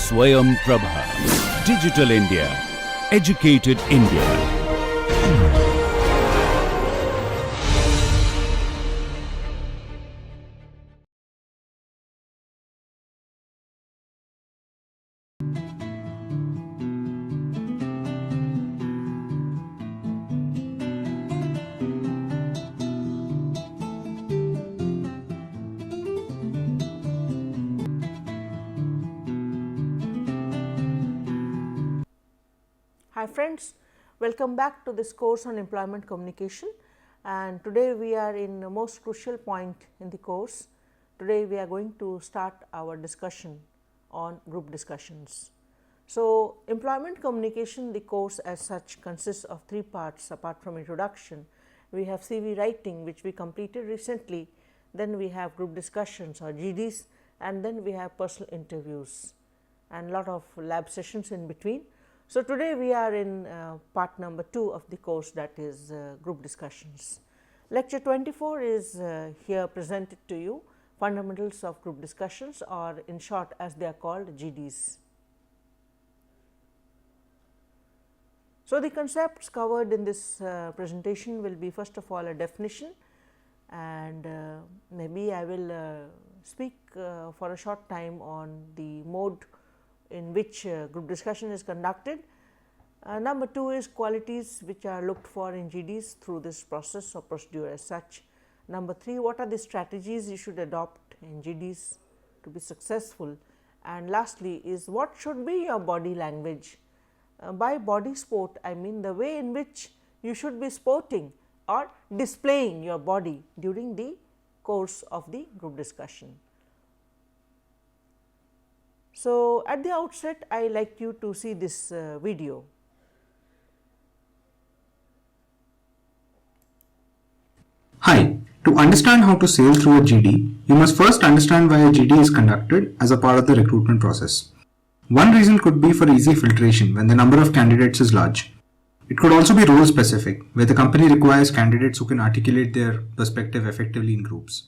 Swayam Prabha. Digital India. Educated India. Hi friends, welcome back to this course on employment communication, and today we are in the most crucial point in the course. Today we are going to start our discussion on group discussions. So, employment communication, the course as such, consists of three parts apart from introduction. We have CV writing, which we completed recently, then we have group discussions or GDs, and then we have personal interviews and lot of lab sessions in between. So, today we are in part number 2 of the course, that is group discussions. Lecture 24 is here presented to you, fundamentals of group discussions, or in short as they are called GDs. So, the concepts covered in this presentation will be first of all a definition, and maybe I will speak for a short time on the mode in which group discussion is conducted. Number 2 is qualities which are looked for in GDs through this process or procedure as such. Number 3, what are the strategies you should adopt in GDs to be successful, and lastly is what should be your body language. By body sport, I mean the way in which you should be sporting or displaying your body during the course of the group discussion. So, at the outset I like you to see this video. Hi, to understand how to sail through a GD, you must first understand why a GD is conducted as a part of the recruitment process. One reason could be for easy filtration when the number of candidates is large. It could also be role specific, where the company requires candidates who can articulate their perspective effectively in groups.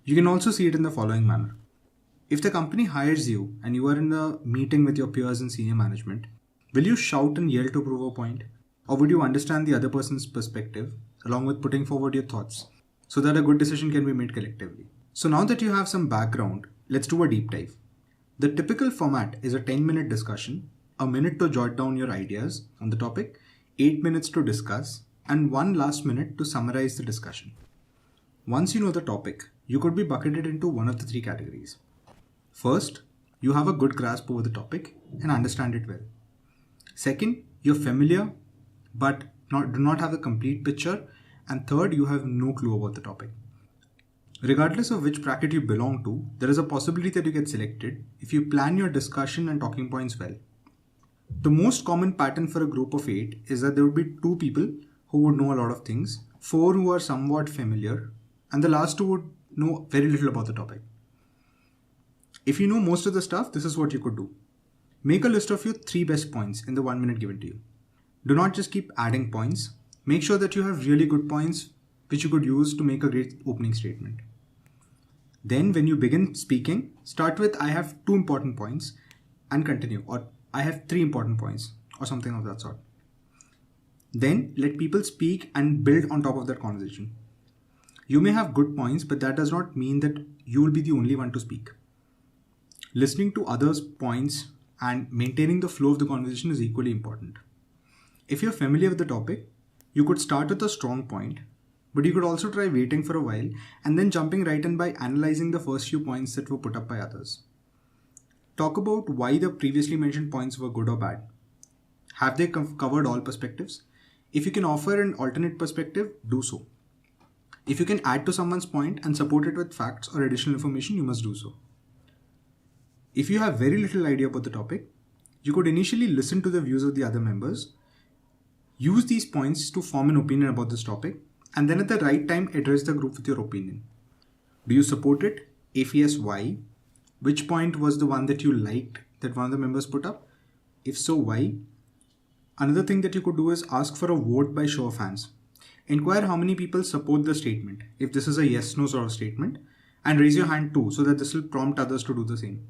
You can also see it in the following manner. If the company hires you and you are in the meeting with your peers and senior management, will you shout and yell to prove a point, or would you understand the other person's perspective along with putting forward your thoughts so that a good decision can be made collectively? So now that you have some background, let's do a deep dive. The typical format is a 10-minute discussion, a minute to jot down your ideas on the topic, 8 minutes to discuss, and 1 last minute to summarize the discussion. Once you know the topic, you could be bucketed into one of the 3 categories. First, you have a good grasp over the topic and understand it well. Second, you're familiar but do not have a complete picture. And third, you have no clue about the topic. Regardless of which bracket you belong to, there is a possibility that you get selected if you plan your discussion and talking points well. The most common pattern for a group of 8 is that there would be 2 people who would know a lot of things, 4 who are somewhat familiar, and the last 2 would know very little about the topic. If you know most of the stuff, this is what you could do. Make a list of your 3 best points in the 1 minute given to you. Do not just keep adding points. Make sure that you have really good points which you could use to make a great opening statement. Then when you begin speaking, start with I have 2 important points and continue, or I have 3 important points or something of that sort. Then let people speak and build on top of that conversation. You may have good points, but that does not mean that you will be the only one to speak. Listening to others' points and maintaining the flow of the conversation is equally important. If you're familiar with the topic, you could start with a strong point, but you could also try waiting for a while and then jumping right in by analyzing the first few points that were put up by others. Talk about why the previously mentioned points were good or bad. Have they covered all perspectives? If you can offer an alternate perspective, do so. If you can add to someone's point and support it with facts or additional information, you must do so. If you have very little idea about the topic, you could initially listen to the views of the other members, use these points to form an opinion about this topic, and then at the right time address the group with your opinion. Do you support it? If yes, why? Which point was the one that you liked that one of the members put up? If so, why? Another thing that you could do is ask for a vote by show of hands. Inquire how many people support the statement, if this is a yes/no sort of statement, and raise your hand too, so that this will prompt others to do the same.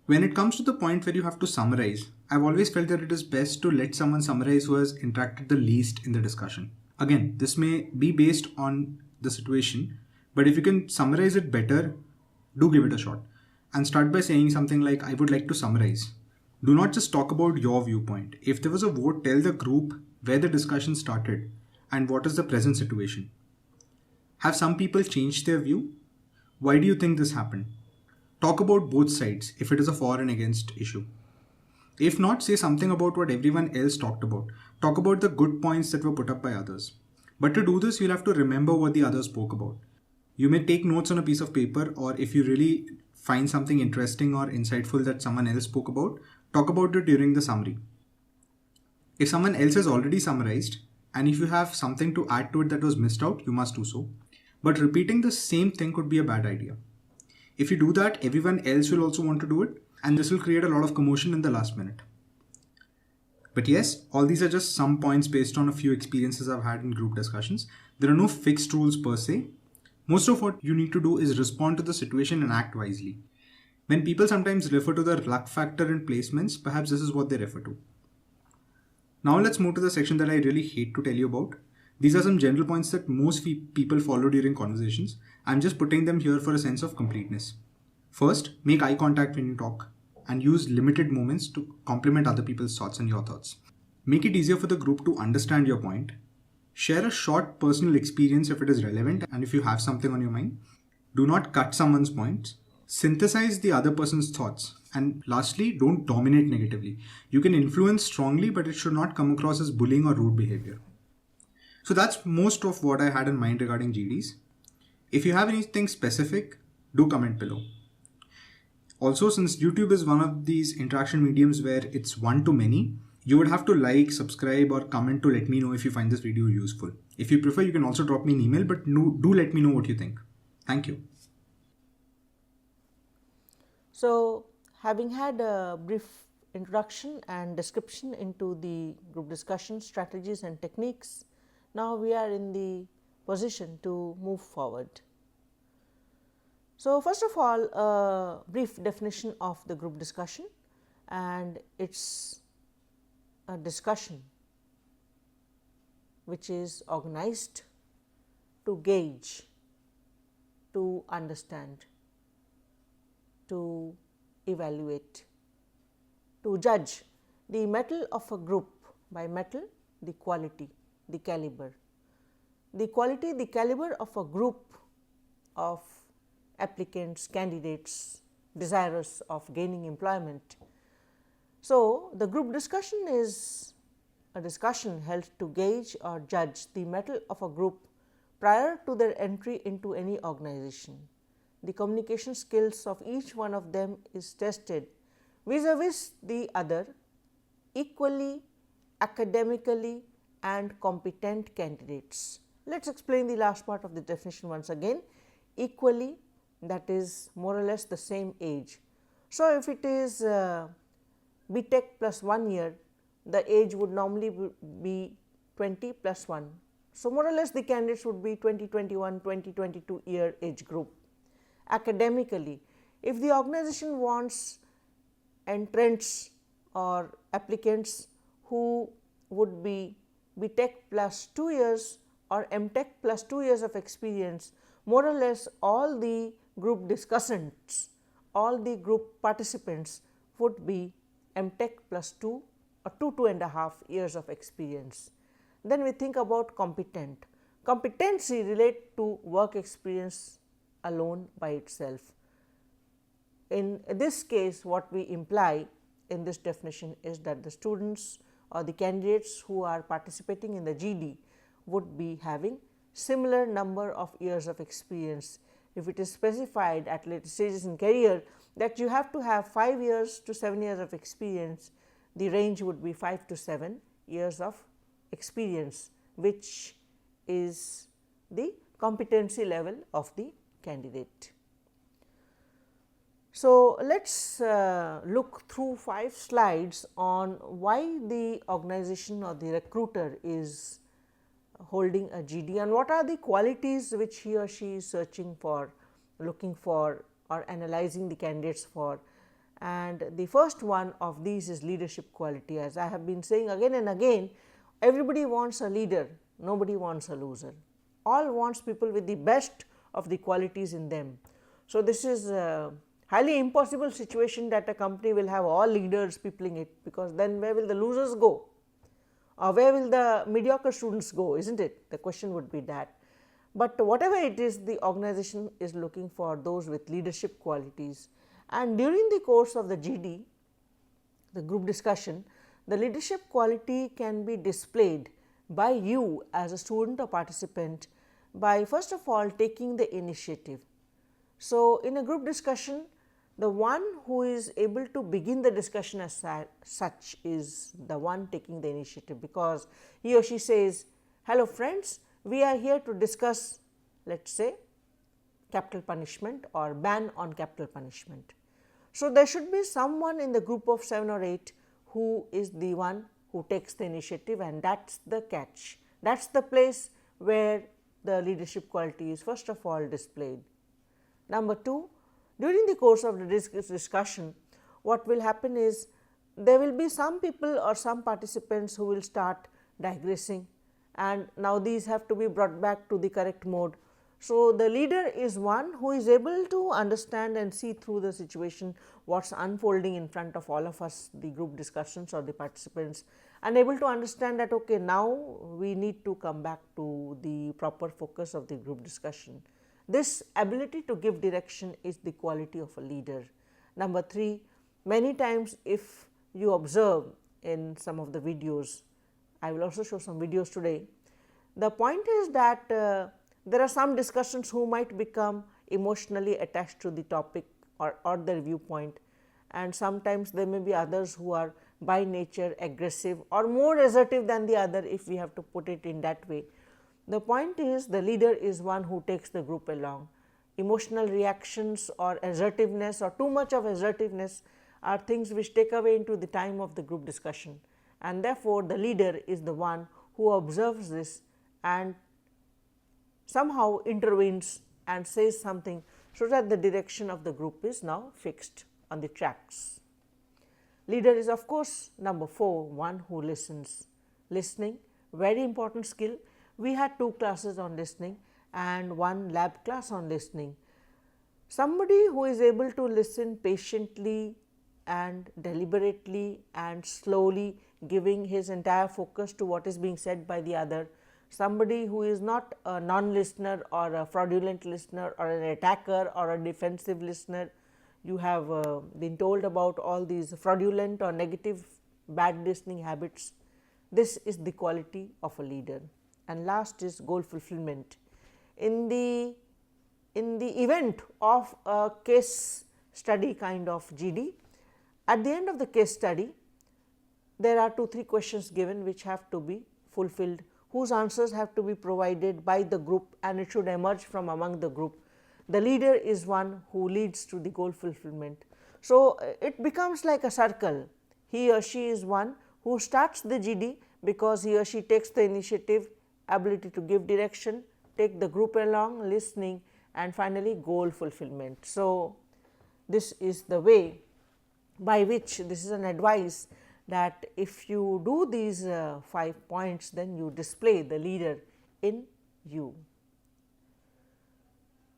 When it comes to the point where you have to summarize, I've always felt that it is best to let someone summarize who has interacted the least in the discussion. Again, this may be based on the situation, but if you can summarize it better, do give it a shot. And start by saying something like, I would like to summarize. Do not just talk about your viewpoint. If there was a vote, tell the group where the discussion started and what is the present situation. Have some people changed their view? Why do you think this happened? Talk about both sides if it is a for and against issue. If not, say something about what everyone else talked about. Talk about the good points that were put up by others. But to do this, you'll have to remember what the others spoke about. You may take notes on a piece of paper, or if you really find something interesting or insightful that someone else spoke about, talk about it during the summary. If someone else has already summarized, and if you have something to add to it that was missed out, you must do so. But repeating the same thing could be a bad idea. If you do that, everyone else will also want to do it, and this will create a lot of commotion in the last minute. But yes, all these are just some points based on a few experiences I've had in group discussions. There are no fixed rules per se. Most of what you need to do is respond to the situation and act wisely. When people sometimes refer to the luck factor in placements, perhaps this is what they refer to. Now let's move to the section that I really hate to tell you about. These are some general points that most people follow during conversations. I'm just putting them here for a sense of completeness. First, make eye contact when you talk and use limited moments to complement other people's thoughts and your thoughts. Make it easier for the group to understand your point. Share a short personal experience if it is relevant and if you have something on your mind. Do not cut someone's points. Synthesize the other person's thoughts. And lastly, don't dominate negatively. You can influence strongly, but it should not come across as bullying or rude behavior. So that's most of what I had in mind regarding GDs. If you have anything specific, do comment below. Also, since YouTube is one of these interaction mediums where it's one-to-many, you would have to like, subscribe or comment to let me know if you find this video useful. If you prefer, you can also drop me an email, but do let me know what you think. Thank you. So, having had a brief introduction and description into the group discussion strategies and techniques, now we are in the position to move forward. So, first of all, a brief definition of the group discussion, and it's a discussion which is organized to gauge, to understand, to evaluate, to judge the mettle of a group. By mettle, the quality, the caliber. The quality, the caliber of a group of applicants, candidates, desirous of gaining employment. So, the group discussion is a discussion held to gauge or judge the mettle of a group prior to their entry into any organization. The communication skills of each one of them is tested vis-a-vis the other, equally, academically and competent candidates. Let us explain the last part of the definition once again. Equally, that is more or less the same age. So, if it is BTech plus 1 year, the age would normally be 20 plus 1. So, more or less the candidates would be 2021, 2022 year age group. Academically, if the organization wants entrants or applicants who would be BTech plus 2 years or MTech plus 2 years of experience, more or less all the group discussants, all the group participants would be MTech plus 2 or 2.5 years of experience. Then we think about competent. Competency relate to work experience alone by itself. In this case, what we imply in this definition is that the students or the candidates who are participating in the GD would be having similar number of years of experience. If it is specified at later stages in career that you have to have 5 years to 7 years of experience, the range would be 5 to 7 years of experience, which is the competency level of the candidate. So, let us look through 5 slides on why the organization or the recruiter is holding a GD and what are the qualities which he or she is searching for, looking for or analyzing the candidates for, and the first one of these is leadership quality. As I have been saying again and again, everybody wants a leader, nobody wants a loser. All wants people with the best of the qualities in them. So, this is a highly impossible situation that a company will have all leaders peopling it, because then where will the losers go, or where will the mediocre students go, is not it? The question would be that. But whatever it is, the organization is looking for those with leadership qualities, and during the course of the GD, the group discussion, the leadership quality can be displayed by you as a student or participant by first of all taking the initiative. So, in a group discussion, the one who is able to begin the discussion as such is the one taking the initiative, because he or she says, hello friends, we are here to discuss, let us say, capital punishment or ban on capital punishment. So, there should be someone in the group of 7 or 8 who is the one who takes the initiative, and that is the catch. That is the place where the leadership quality is first of all displayed. Number 2, during the course of the discussion, what will happen is there will be some people or some participants who will start digressing, and now these have to be brought back to the correct mode. So, the leader is one who is able to understand and see through the situation, what is unfolding in front of all of us, the group discussions or the participants, and able to understand that okay, now we need to come back to the proper focus of the group discussion. This ability to give direction is the quality of a leader. Number 3, many times if you observe in some of the videos, I will also show some videos today, the point is that there are some discussions who might become emotionally attached to the topic or their viewpoint, and sometimes there may be others who are by nature aggressive or more assertive than the other, if we have to put it in that way. The point is the leader is one who takes the group along. Emotional reactions or assertiveness or too much of assertiveness are things which take away into the time of the group discussion, and therefore, the leader is the one who observes this and somehow intervenes and says something, so that the direction of the group is now fixed on the tracks. Leader is of course number 4, one who listens. Listening, very important skill. We had 2 classes on listening and 1 lab class on listening. Somebody who is able to listen patiently and deliberately and slowly, giving his entire focus to what is being said by the other. Somebody who is not a non-listener or a fraudulent listener or an attacker or a defensive listener. You have been told about all these fraudulent or negative bad listening habits. This is the quality of a leader. And last is goal fulfillment. In the event of a case study kind of GD, at the end of the case study, there are 2-3 questions given which have to be fulfilled, whose answers have to be provided by the group, and it should emerge from among the group. The leader is one who leads to the goal fulfillment. So, it becomes like a circle. He or she is one who starts the GD because he or she takes the initiative, ability to give direction, take the group along, listening, and finally goal fulfillment. So, this is the way by which, this is an advice that if you do these 5 points, then you display the leader in you.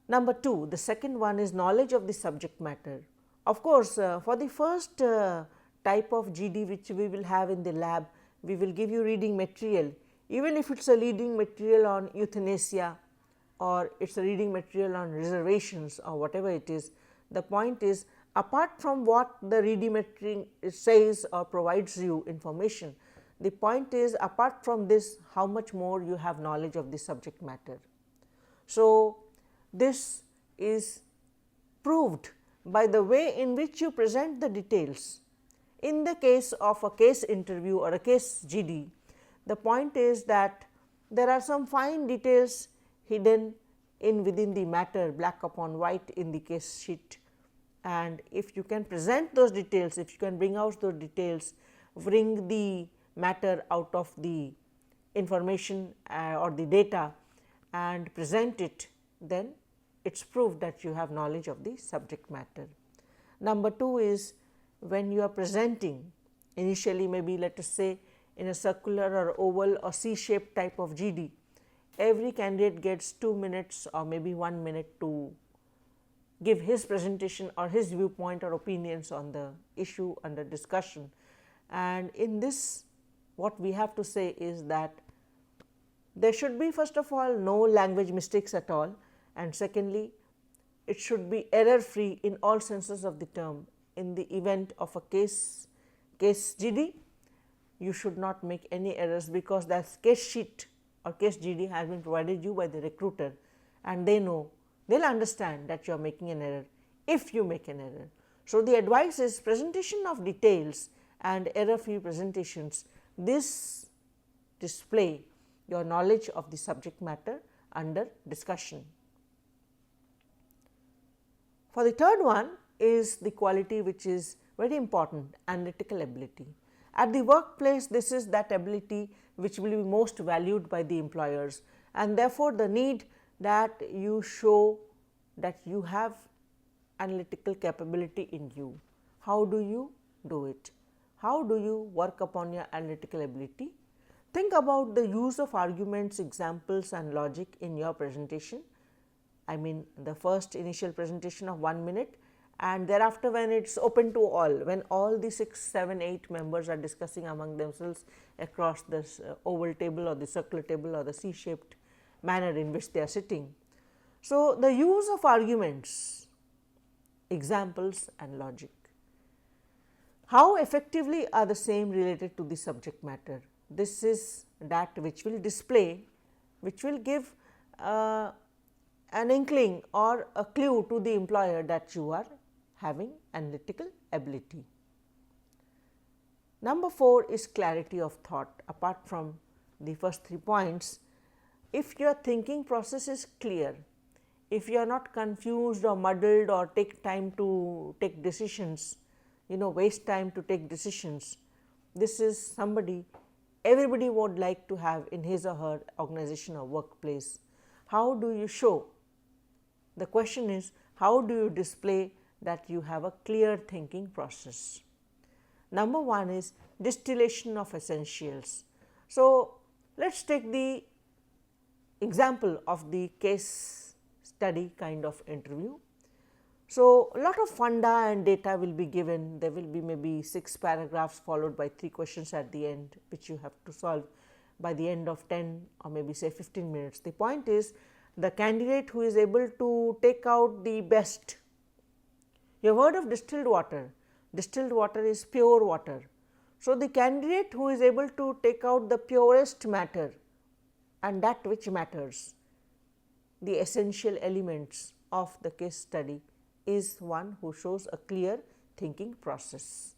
Number 2, the second one is knowledge of the subject matter. Of course, for the first type of GD which we will have in the lab, we will give you reading material, even if it is a reading material on euthanasia or it is a reading material on reservations or whatever it is. The point is, apart from what the reading material says or provides you information, the point is, apart from this, how much more you have knowledge of the subject matter. So, this is proved by the way in which you present the details. In the case of a case interview or a case GD, the point is that there are some fine details hidden in within the matter, black upon white in the case sheet, and if you can present those details, if you can bring out those details, bring the matter out of the information or the data and present it, then it is proved that you have knowledge of the subject matter. Number 2 is when you are presenting initially, maybe let us say in a circular or oval or C-shaped type of GD, every candidate gets 2 minutes or maybe 1 minute to give his presentation or his viewpoint or opinions on the issue under discussion. And in this, what we have to say is that there should be, first of all, no language mistakes at all, and secondly, it should be error free in all senses of the term. In the event of a case GD, you should not make any errors, because that case sheet or case GD has been provided you by the recruiter, and they know, they will understand that you are making an error if you make an error. So, the advice is presentation of details and error free presentations. This display your knowledge of the subject matter under discussion. For the third one is the quality which is very important, analytical ability. At the workplace, this is that ability which will be most valued by the employers, and therefore, the need that you show that you have analytical capability in you. How do you do it? How do you work upon your analytical ability? Think about the use of arguments, examples and logic in your presentation. I mean, the first initial presentation of 1 minute, and thereafter when it is open to all, when all the 6, 7, 8 members are discussing among themselves across this oval table or the circular table or the C-shaped manner in which they are sitting. So, the use of arguments, examples and logic. How effectively are the same related to the subject matter? This is that which will display, which will give an inkling or a clue to the employer that you are having analytical ability. Number 4 is clarity of thought. Apart from the first 3 points, if your thinking process is clear, if you are not confused or muddled or take time to take decisions, waste time to take decisions, this is somebody everybody would like to have in his or her organization or workplace. How do you show? The question is, how do you display that you have a clear thinking process? Number 1 is distillation of essentials. So, let us take the example of the case study kind of interview. So, a lot of funda and data will be given. There will be maybe 6 paragraphs followed by 3 questions at the end, which you have to solve by the end of 10 or maybe say 15 minutes. The point is, the candidate who is able to take out the best. You have heard of distilled water. Distilled water is pure water. So, the candidate who is able to take out the purest matter and that which matters, the essential elements of the case study, is one who shows a clear thinking process.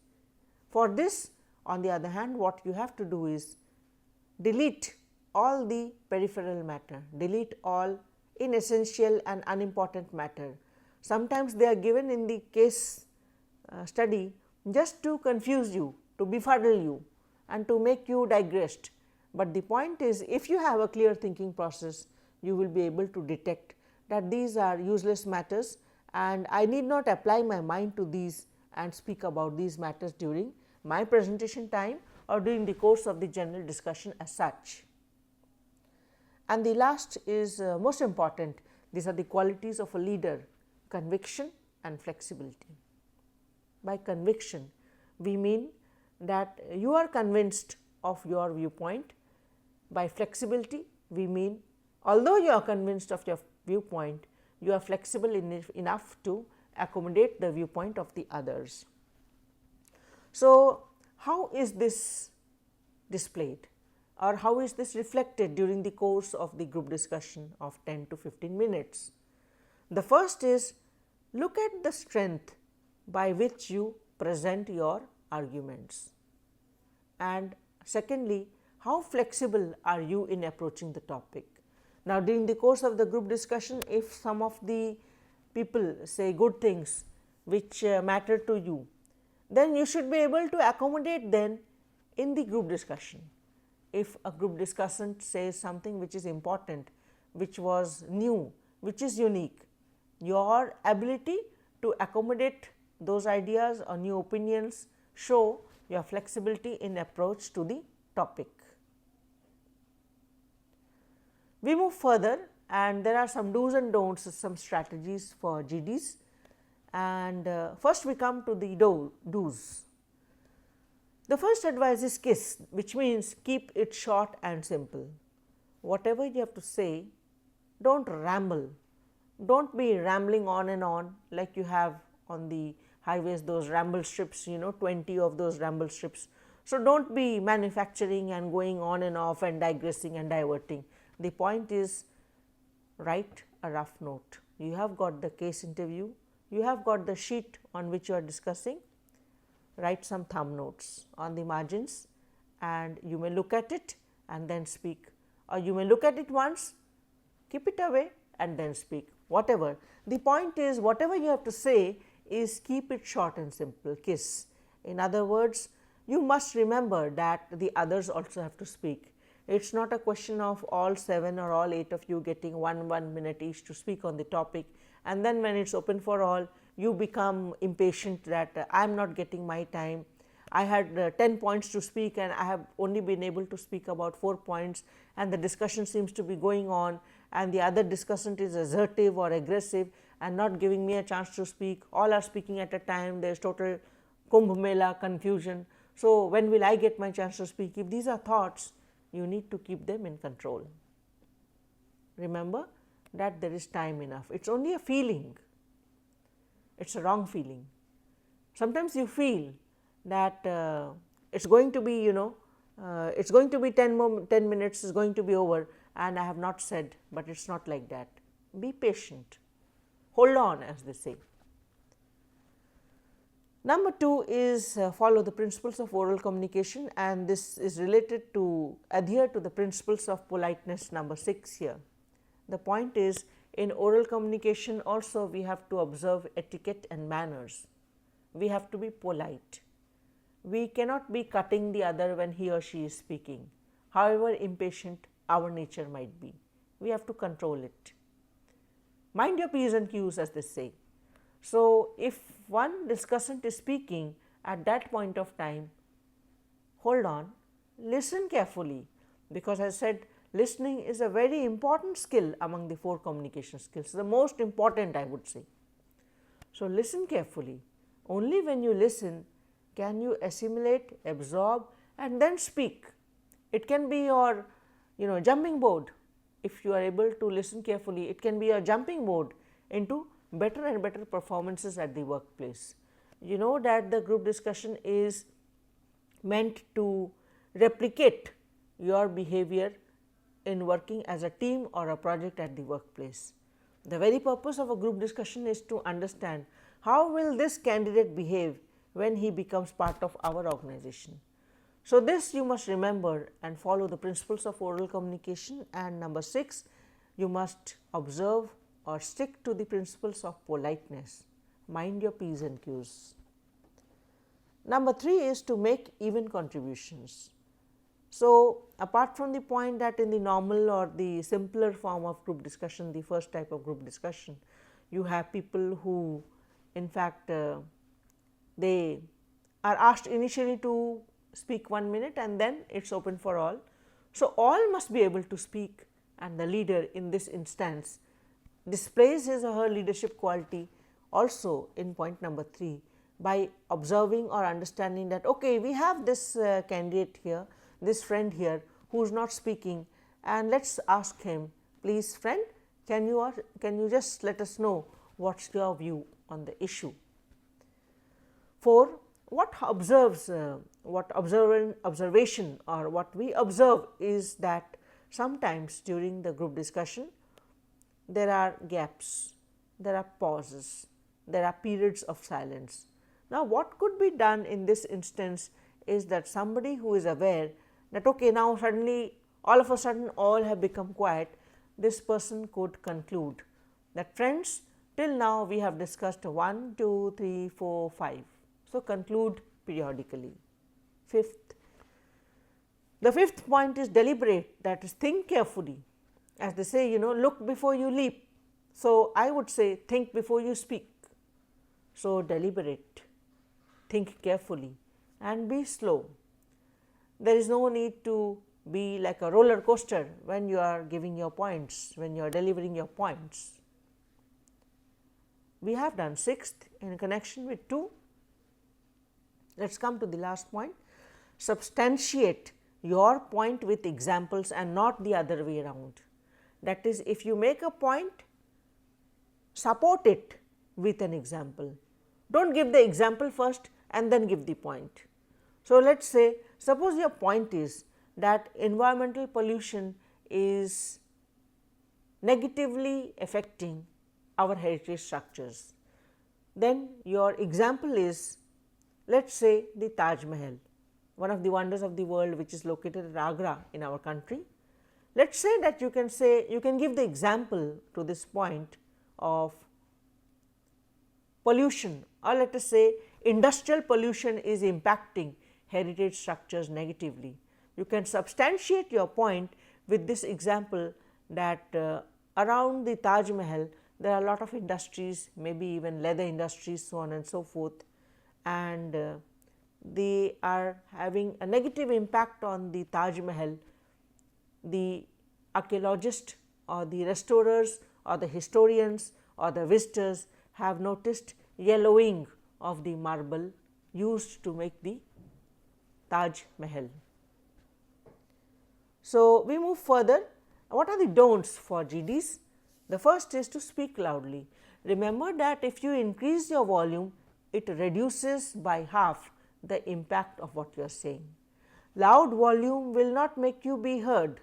For this, on the other hand, what you have to do is delete all the peripheral matter, delete all inessential and unimportant matter. Sometimes they are given in the case study just to confuse you, to befuddle you and to make you digress. But the point is, if you have a clear thinking process, you will be able to detect that these are useless matters and I need not apply my mind to these and speak about these matters during my presentation time or during the course of the general discussion as such. And the last is most important. These are the qualities of a leader: conviction and flexibility. By conviction, we mean that you are convinced of your viewpoint. By flexibility, we mean although you are convinced of your viewpoint, you are flexible enough to accommodate the viewpoint of the others. So, how is this displayed or how is this reflected during the course of the group discussion of 10 to 15 minutes? The first is, look at the strength by which you present your arguments, and secondly, how flexible are you in approaching the topic. Now, during the course of the group discussion, if some of the people say good things which matter to you, then you should be able to accommodate them in the group discussion. If a group discussant says something which is important, which was new, which is unique, your ability to accommodate those ideas or new opinions show your flexibility in approach to the topic. We move further, and there are some do's and don'ts, some strategies for GDs, and first we come to the do's. The first advice is KISS, which means keep it short and simple. Whatever you have to say, don't ramble, don't be rambling on and on like you have on the highways, those ramble strips, 20 of those ramble strips. So, don't be manufacturing and going on and off and digressing and diverting. The point is, write a rough note. You have got the case interview, you have got the sheet on which you are discussing, write some thumb notes on the margins, and you may look at it and then speak, or you may look at it once, keep it away and then speak, whatever. The point is, whatever you have to say is keep it short and simple, KISS. In other words, you must remember that the others also have to speak. It is not a question of all 7 or all 8 of you getting 1 minute each to speak on the topic, and then when it is open for all, you become impatient that I am not getting my time. I had 10 points to speak and I have only been able to speak about 4 points, and the discussion seems to be going on, and the other discussant is assertive or aggressive and not giving me a chance to speak. All are speaking at a time, there is total Kumbh Mela confusion. So, when will I get my chance to speak? If these are thoughts, you need to keep them in control. Remember that there is time enough. It is only a feeling, it is a wrong feeling. Sometimes you feel that it is going to be, it is going to be 10 minutes is going to be over and I have not said, but it is not like that. Be patient, hold on, as they say. Number 2 is follow the principles of oral communication, and this is related to adhere to the principles of politeness, number 6 here. The point is, in oral communication also we have to observe etiquette and manners. We have to be polite. We cannot be cutting the other when he or she is speaking, however impatient our nature might be. We have to control it. Mind your P's and Q's, as they say. So, if one discussant is speaking at that point of time, hold on, listen carefully, because as I said, listening is a very important skill among the 4 communication skills, the most important, I would say. So, listen carefully. Only when you listen can you assimilate, absorb and then speak. It can be your jumping board. If you are able to listen carefully, it can be a jumping board into better and better performances at the workplace. You know that the group discussion is meant to replicate your behavior in working as a team or a project at the workplace. The very purpose of a group discussion is to understand how will this candidate behave when he becomes part of our organization. So, this you must remember and follow the principles of oral communication, and number 6, you must observe or stick to the principles of politeness. Mind your P's and Q's. Number 3 is to make even contributions. So, apart from the point that in the normal or the simpler form of group discussion, the first type of group discussion, you have people who in fact they are asked initially to speak 1 minute and then it is open for all. So, all must be able to speak, and the leader in this instance displays his or her leadership quality also in point number 3 by observing or understanding that okay, we have this candidate here, this friend here who is not speaking, and let us ask him, please friend, can you just let us know what is your view on the issue. 4. What observation or what we observe is that sometimes during the group discussion there are gaps, there are pauses, there are periods of silence. Now, what could be done in this instance is that somebody who is aware that okay, now suddenly all of a sudden all have become quiet, this person could conclude that friends, till now we have discussed 1, 2, 3, 4, 5. So, conclude periodically. 5th, the 5th point is deliberate, that is think carefully, as they say look before you leap. So, I would say think before you speak. So, deliberate, think carefully and be slow. There is no need to be like a roller coaster when you are giving your points, when you are delivering your points. We have done 6th in connection with 2. Let us come to the last point. Substantiate your point with examples and not the other way around. That is, if you make a point, support it with an example. Do not give the example first and then give the point. So, let us say, suppose your point is that environmental pollution is negatively affecting our heritage structures. Then your example is, let us say, the Taj Mahal, one of the wonders of the world which is located at Agra in our country. Let us say that you can give the example to this point of pollution, or let us say industrial pollution is impacting heritage structures negatively. You can substantiate your point with this example that around the Taj Mahal there are a lot of industries, maybe even leather industries, so on and so forth, and they are having a negative impact on the Taj Mahal. The archaeologists or the restorers or the historians or the visitors have noticed yellowing of the marble used to make the Taj Mahal. So, we move further. What are the don'ts for GDs? The first is to speak loudly. Remember that if you increase your volume, it reduces by half the impact of what you are saying. Loud volume will not make you be heard.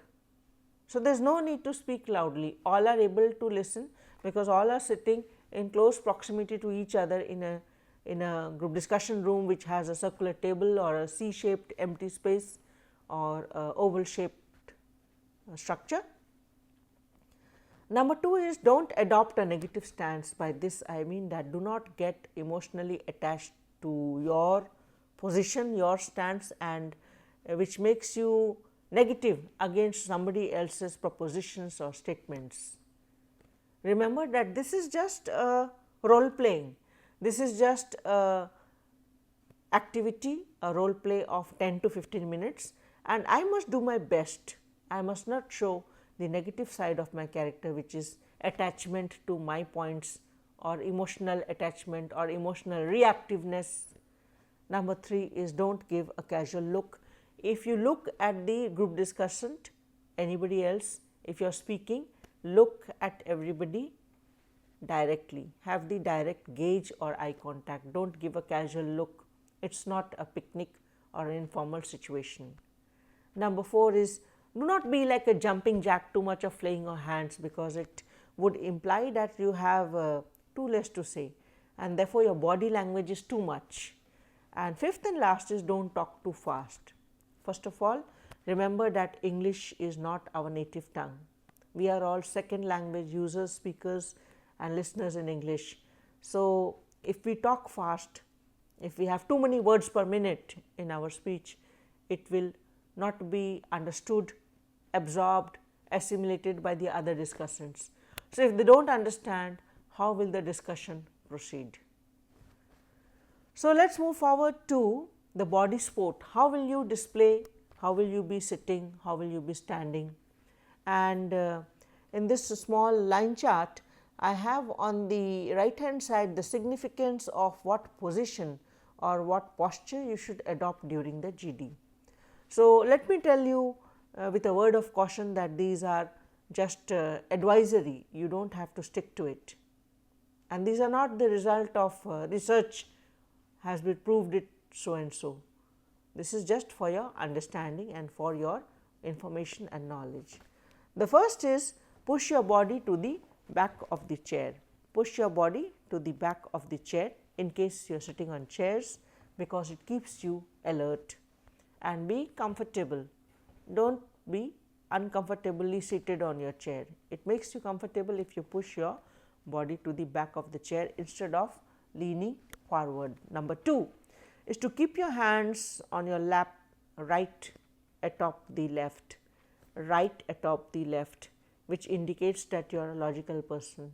So, there is no need to speak loudly. All are able to listen because all are sitting in close proximity to each other in a group discussion room which has a circular table or a C-shaped empty space or oval shaped structure. Number 2 is do not adopt a negative stance. By this I mean that do not get emotionally attached to your position, your stance, and which makes you negative against somebody else's propositions or statements. Remember that this is just a role playing, this is just a activity, a role play of 10 to 15 minutes, and I must do my best. I must not show the negative side of my character, which is attachment to my points or emotional attachment or emotional reactiveness. Number 3 is do not give a casual look. If you look at the group discussant, anybody else, if you are speaking, look at everybody directly, have the direct gaze or eye contact, do not give a casual look, it is not a picnic or an informal situation. Number 4 is do not be like a jumping jack, too much of flaying your hands, because it would imply that you have too less to say and therefore your body language is too much. And 5th and last is do not talk too fast. First of all, remember that English is not our native tongue. We are all second language users, speakers and listeners in English. So, if we talk fast, if we have too many words per minute in our speech, it will not be understood, absorbed, assimilated by the other discussants. So, if they do not understand, how will the discussion proceed? So, let us move forward to the body sport. How will you display, how will you be sitting, how will you be standing? And in this small line chart, I have on the right hand side the significance of what position or what posture you should adopt during the GD. So, let me tell you with a word of caution that these are just advisory, you do not have to stick to it, and these are not the result of research has been proved it so and so. This is just for your understanding and for your information and knowledge. The first is push your body to the back of the chair. Push your body to the back of the chair in case you are sitting on chairs, because it keeps you alert, and be comfortable. Do not be uncomfortably seated on your chair. It makes you comfortable if you push your body to the back of the chair instead of leaning forward. Number 2 is to keep your hands on your lap, right atop the left, right atop the left, which indicates that you are a logical person.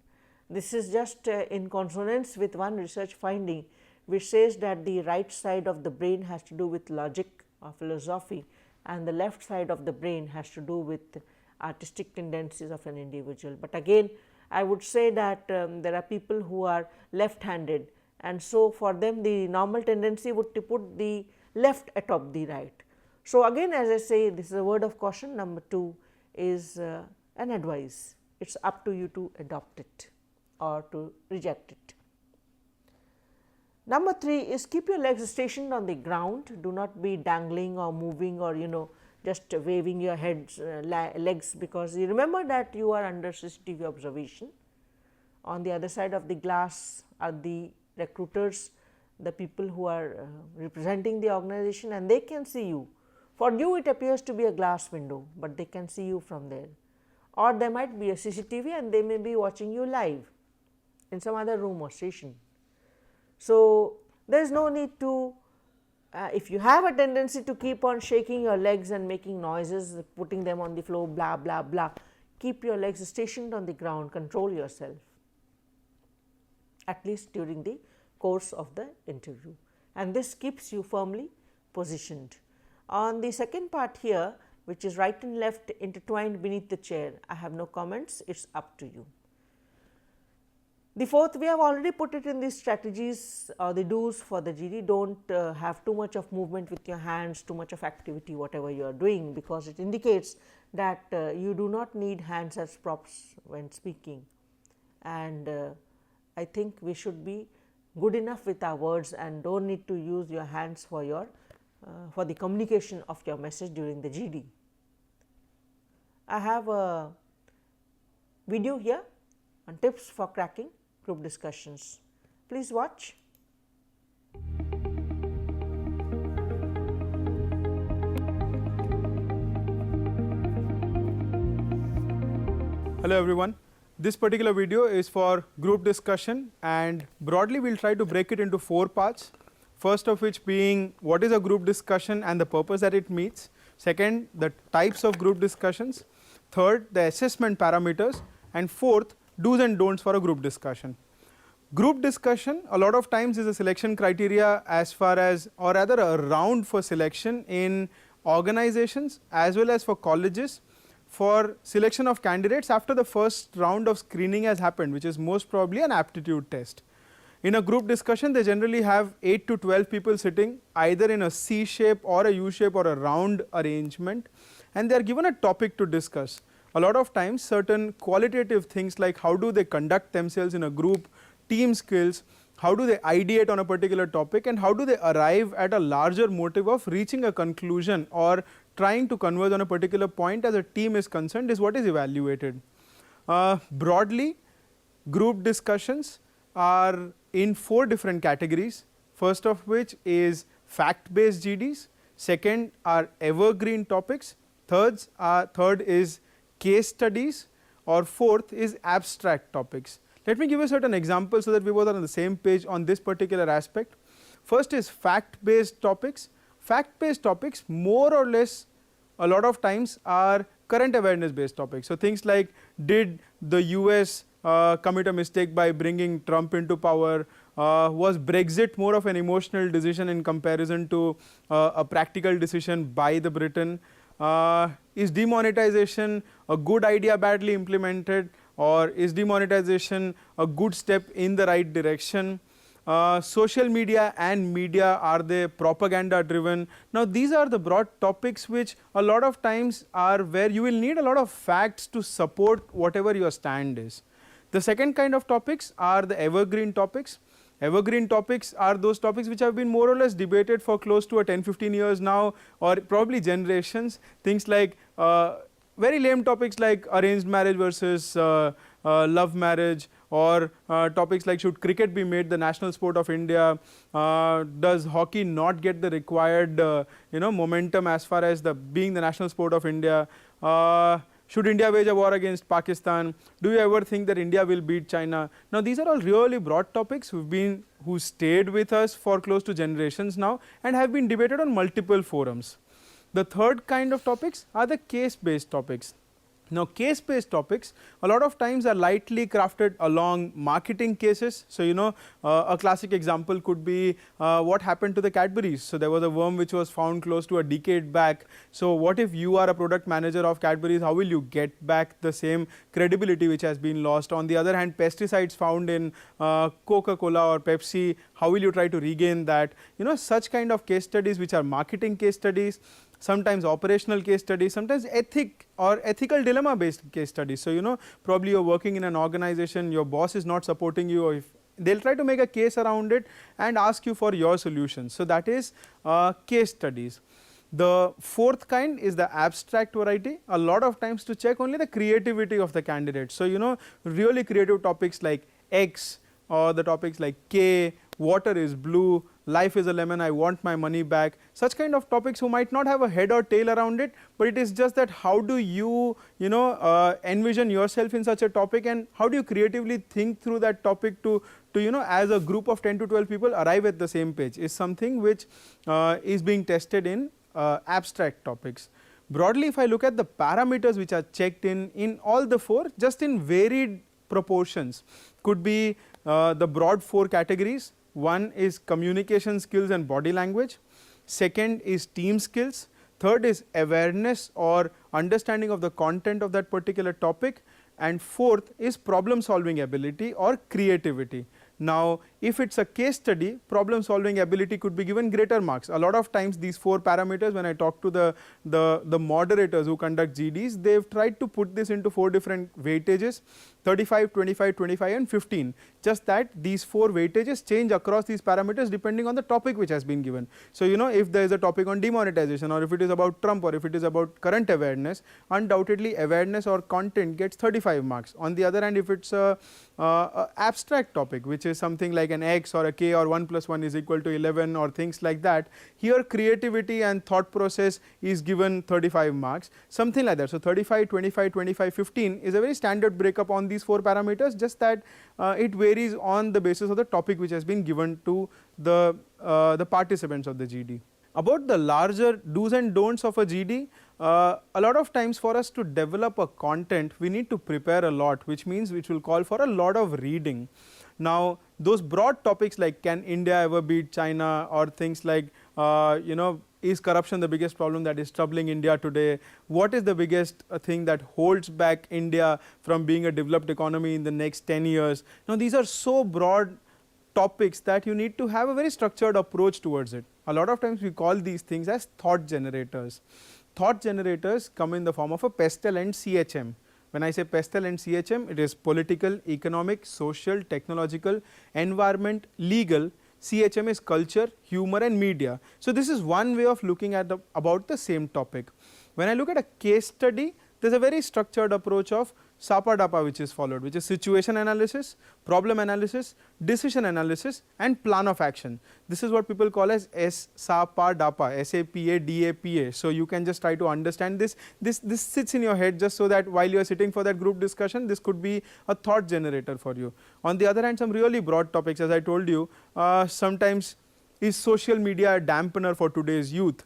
This is just in consonance with one research finding which says that the right side of the brain has to do with logic or philosophy and the left side of the brain has to do with artistic tendencies of an individual. But again, I would say that there are people who are left handed, and so for them the normal tendency would to put the left atop the right. So, again as I say, this is a word of caution. Number 2 is an advice. It is up to you to adopt it or to reject it. Number 3 is keep your legs stationed on the ground. Do not be dangling or moving or just waving your heads legs, because you remember that you are under CCTV observation. On the other side of the glass are the recruiters, the people who are representing the organization, and they can see you. For you it appears to be a glass window, but they can see you from there, or there might be a CCTV and they may be watching you live in some other room or station. So, there is no need to, if you have a tendency to keep on shaking your legs and making noises, putting them on the floor, blah blah blah, keep your legs stationed on the ground, control yourself, at least during the course of the interview, and this keeps you firmly positioned. On the second part here, which is right and left intertwined beneath the chair, I have no comments, it is up to you. The fourth, we have already put it in the strategies or the do's for the GD. Do not have too much of movement with your hands, too much of activity whatever you are doing, because it indicates that you do not need hands as props when speaking, and I think we should be good enough with our words and do not need to use your hands for your for the communication of your message during the GD. I have a video here on tips for cracking group discussions. Please watch. Hello everyone. This particular video is for group discussion, and broadly we will try to break it into 4 parts. First of which being what is a group discussion and the purpose that it meets. Second, the types of group discussions. Third, the assessment parameters, and fourth, do's and don'ts for a group discussion. Group discussion a lot of times is a selection criteria as far as, or rather a round for selection in organizations as well as for colleges for selection of candidates after the first round of screening has happened, which is most probably an aptitude test. In a group discussion, they generally have 8 to 12 people sitting either in a C shape or a U shape or a round arrangement, and they are given a topic to discuss. A lot of times certain qualitative things like how do they conduct themselves in a group, team skills, how do they ideate on a particular topic, and how do they arrive at a larger motive of reaching a conclusion or trying to converge on a particular point as a team is concerned is what is evaluated. Broadly, group discussions are in 4 different categories, first of which is fact based GDs, second are evergreen topics, third is case studies, or fourth is abstract topics. Let me give you certain examples so that we both are on the same page on this particular aspect. First is fact based topics. Fact based topics more or less a lot of times are current awareness based topics. So things like, did the US commit a mistake by bringing Trump into power? Was Brexit more of an emotional decision in comparison to a practical decision by the Britain? Is demonetization a good idea badly implemented, or is demonetization a good step in the right direction? Social media and media, are they propaganda driven? Now these are the broad topics which a lot of times are where you will need a lot of facts to support whatever your stand is. The second kind of topics are the evergreen topics. Evergreen topics are those topics which have been more or less debated for close to 10-15 years now, or probably generations. Things like very lame topics like arranged marriage versus love marriage, or topics like should cricket be made the national sport of India, does hockey not get the required momentum as far as being the national sport of India, should India wage a war against Pakistan, do you ever think that India will beat China? Now these are all really broad topics who stayed with us for close to generations now and have been debated on multiple forums. The third kind of topics are the case based topics. Now, case based topics a lot of times are lightly crafted along marketing cases. So, a classic example could be what happened to the Cadbury's. So, there was a worm which was found close to a decade back. So, what if you are a product manager of Cadbury's, how will you get back the same credibility which has been lost? On the other hand, pesticides found in Coca-Cola or Pepsi, how will you try to regain that? Such kind of case studies which are marketing case studies, sometimes operational case studies, sometimes ethical dilemma based case studies. So, probably you are working in an organization, your boss is not supporting you, or if they will try to make a case around it and ask you for your solutions. So, that is case studies. The fourth kind is the abstract variety, a lot of times to check only the creativity of the candidate. So, really creative topics like X, or the topics like K, water is blue, life is a lemon, I want my money back. Such kind of topics who might not have a head or tail around it, but it is just that how do you envision yourself in such a topic, and how do you creatively think through that topic to as a group of 10 to 12 people arrive at the same page, is something which is being tested in abstract topics. Broadly, if I look at the parameters which are checked in all the four, just in varied proportions, could be the broad four categories. One is communication skills and body language, second is team skills, third is awareness or understanding of the content of that particular topic, and fourth is problem solving ability or creativity. Now, if it is a case study, problem solving ability could be given greater marks. A lot of times these four parameters, when I talk to the moderators who conduct GDs, they have tried to put this into four different weightages: 35, 25, 25 and 15. Just that these four weightages change across these parameters depending on the topic which has been given. So, if there is a topic on demonetization, or if it is about Trump, or if it is about current awareness, undoubtedly awareness or content gets 35 marks. On the other hand, if it is a abstract topic which is something like an X or a K or 1 plus 1 is equal to 11 or things like that, here creativity and thought process is given 35 marks, something like that. So, 35, 25, 25, 15 is a very standard breakup on these four parameters, just that it varies on the basis of the topic which has been given to the participants of the GD. About the larger do's and don'ts of a GD, a lot of times for us to develop a content, we need to prepare a lot, which means which will call for a lot of reading. Now, those broad topics like can India ever beat China, or things like is corruption the biggest problem that is troubling India today, what is the biggest thing that holds back India from being a developed economy in the next 10 years. Now, these are so broad topics that you need to have a very structured approach towards it. A lot of times we call these things as thought generators. Thought generators come in the form of a PESTEL and CHM. When I say PESTEL and CHM, it is political, economic, social, technological, environment, legal. CHM is culture, humor and media. So, this is one way of looking at about the same topic. When I look at a case study, there is a very structured approach of SAPA-DAPA which is followed, which is situation analysis, problem analysis, decision analysis and plan of action. This is what people call as SAPA-DAPA, S-A-P-A-D-A-P-A. So, you can just try to understand this. This sits in your head just so that while you are sitting for that group discussion, this could be a thought generator for you. On the other hand, some really broad topics, as I told you, sometimes is social media a dampener for today's youth?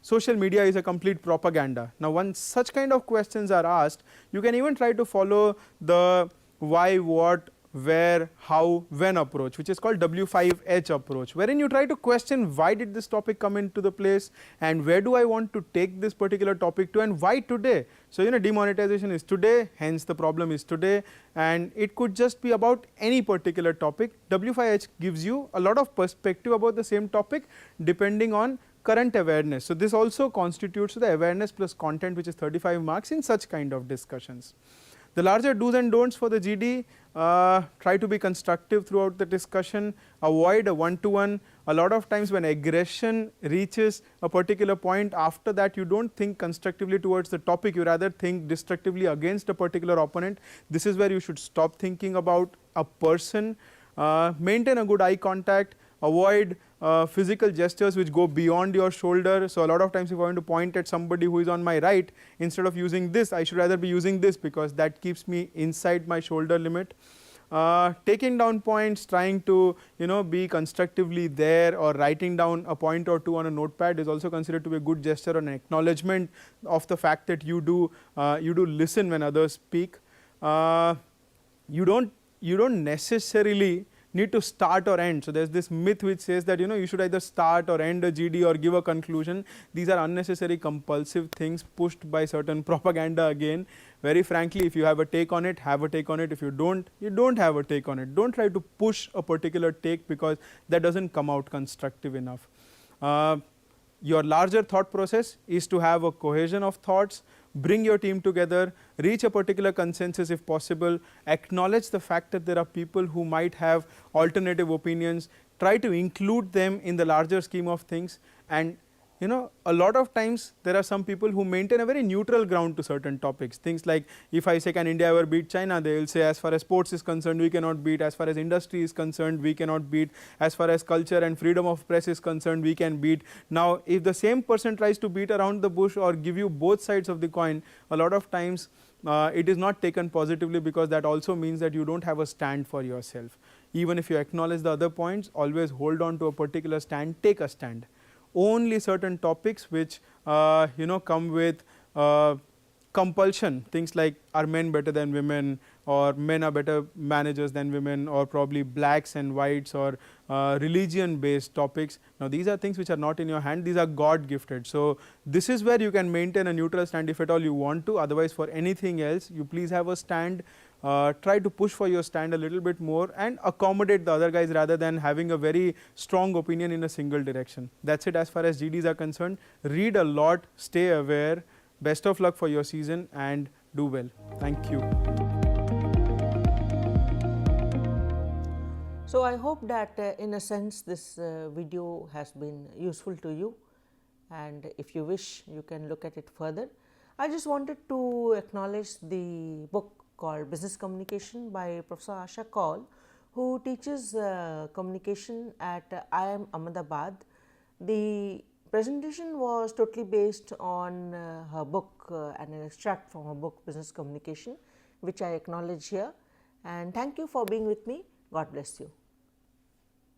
Social media is a complete propaganda. Now, once such kind of questions are asked, you can even try to follow the why, what, where, how, when approach, which is called W5H approach, wherein you try to question why did this topic come into the place, and where do I want to take this particular topic to, and why today. So, demonetization is today, hence the problem is today, and it could just be about any particular topic. W5H gives you a lot of perspective about the same topic depending on current awareness. So, this also constitutes the awareness plus content, which is 35 marks in such kind of discussions. The larger do's and don'ts for the GD, try to be constructive throughout the discussion, avoid a one-to-one. A lot of times when aggression reaches a particular point, after that you do not think constructively towards the topic, you rather think destructively against a particular opponent. This is where you should stop thinking about a person, maintain a good eye contact, avoid physical gestures which go beyond your shoulder. So, a lot of times if I want to point at somebody who is on my right, instead of using this, I should rather be using this because that keeps me inside my shoulder limit. taking down points, trying to be constructively there, or writing down a point or two on a notepad is also considered to be a good gesture or an acknowledgement of the fact that you do listen when others speak. You don't necessarily need to start or end. So there's this myth which says that you should either start or end a GD or give a conclusion. These are unnecessary compulsive things pushed by certain propaganda again. Very frankly, if you have a take on it, have a take on it. If you don't, you don't have a take on it. Don't try to push a particular take, because that doesn't come out constructive enough. Your larger thought process is to have a cohesion of thoughts, bring your team together, reach a particular consensus if possible, acknowledge the fact that there are people who might have alternative opinions, try to include them in the larger scheme of things. And a lot of times there are some people who maintain a very neutral ground to certain topics. Things like, if I say, can India ever beat China, they will say, as far as sports is concerned, we cannot beat. As far as industry is concerned, we cannot beat. As far as culture and freedom of press is concerned, we can beat. Now, if the same person tries to beat around the bush or give you both sides of the coin, a lot of times it is not taken positively, because that also means that you don't have a stand for yourself. Even if you acknowledge the other points, always hold on to a particular stand, take a stand. Only certain topics which come with compulsion, things like, are men better than women, or men are better managers than women, or probably blacks and whites, or religion based topics. Now these are things which are not in your hand, these are God gifted. So this is where you can maintain a neutral stand if at all you want to. Otherwise, for anything else, you please have a stand. Try to push for your stand a little bit more and accommodate the other guys, rather than having a very strong opinion in a single direction. That's it as far as GDs are concerned. Read a lot, stay aware. Best of luck for your season and do well. Thank you. So I hope that in a sense this video has been useful to you, and if you wish, you can look at it further. I just wanted to acknowledge the book called Business Communication by Professor Asha Kaul, who teaches communication at IIM Ahmedabad. The presentation was totally based on her book and an extract from her book Business Communication, which I acknowledge here. And thank you for being with me. God bless you.